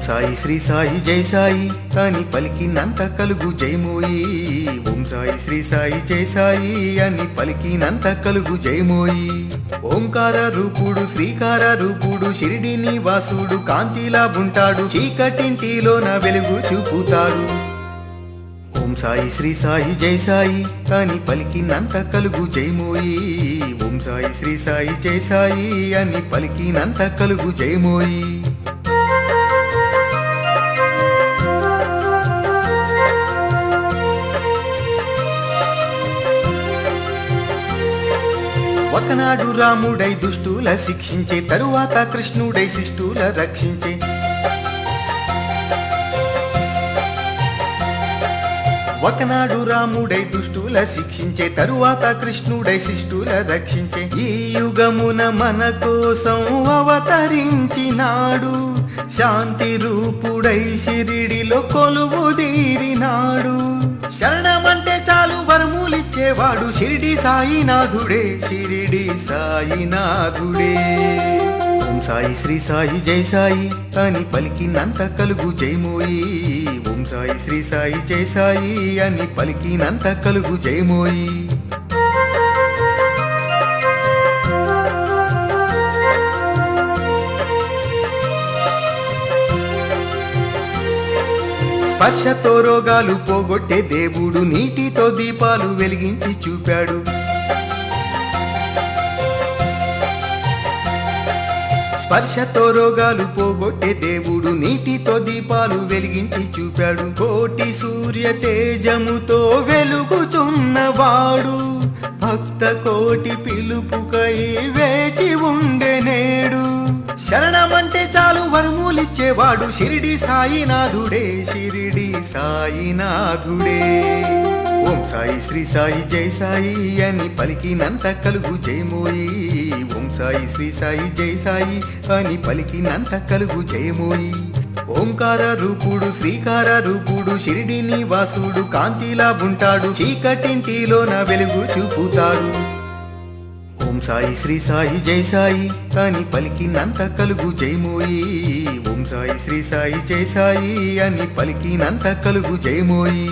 సాయి శ్రీ సాయి జై సాయి అని పలికినంత కలుగు జయమోయి. ఓం సాయి శ్రీ సాయి జై సాయి అని పలికినంత కలుగు జయమోయి. ఓంకార రూపుడు శ్రీకార రూపుడు షిరిడి నివాసుడు కాంతిలా ఉంటాడు, చీకటింటిలోన వెలుగు చూపుతాడు. ఓం సాయి శ్రీ సాయి జై సాయి అని పలికినంత కలుగు జయమోయి. ఓం సాయి శ్రీ సాయి జై సాయి అని పలికినంత కలుగు జయమోయి. ఒకనాడు రాముడై దుష్టుల శిక్షించే, తరువాత కృష్ణుడై శిష్టుల రక్షించే. ఒకనాడు రాముడై దుష్టుల శిక్షించే, తరువాత కృష్ణుడై శిష్టుల రక్షించే. ఈ యుగమున మన కోసం అవతరించినాడు, శాంతి రూపుడై షిరిడిలో కొలువు తీరినాడు. శరణమంటే చాలు వరములిచ్చేవాడు షిరిడి సాయినాథుడే, షిరిడి సాయినాథుడే. ఓం సాయి శ్రీ సాయి జై సాయి అని పలికినంత కలుగు జయమోయి. ఓం సాయి శ్రీ సాయి జై సాయి అని పలికినంత కలుగు జయమోయి. స్పర్శతో రోగాలు పోగొట్టే దేవుడు నీటితో దీపాలు వెలిగించి చూపాడు. స్పర్శతో రోగాలు పోగొట్టే దేవుడు నీటితో దీపాలు వెలిగించి చూపాడు. కోటి సూర్య తేజముతో వెలుగుచున్నవాడు, భక్త కోటి పిలుపుకై వేచి ఉండే నేడు. శరణమంటే చాలు వరములిచ్చేవాడు షిరిడి సాయినాథుడే, షిరిడి సాయినాథుడే. ఓం సాయి శ్రీ సాయి జై సాయి అని పలికినంత కలుగు జయమోయి. ఓం సాయి శ్రీ సాయి జై సాయి అని పలికినంత కలుగు జయమోయి. ఓంకార రూపుడు శ్రీకార రూపుడు షిరిడి నివాసుడు కాంతిలా ఉంటాడు, చీకటింటిలోన వెలుగు చూపుతాడు. ఓం సాయి శ్రీ సాయి జై సాయి అని పలికినంత కలుగు జయమోయి. ఓం సాయి శ్రీ సాయి జై సాయి అని పలికినంత కలుగు జయమోయి.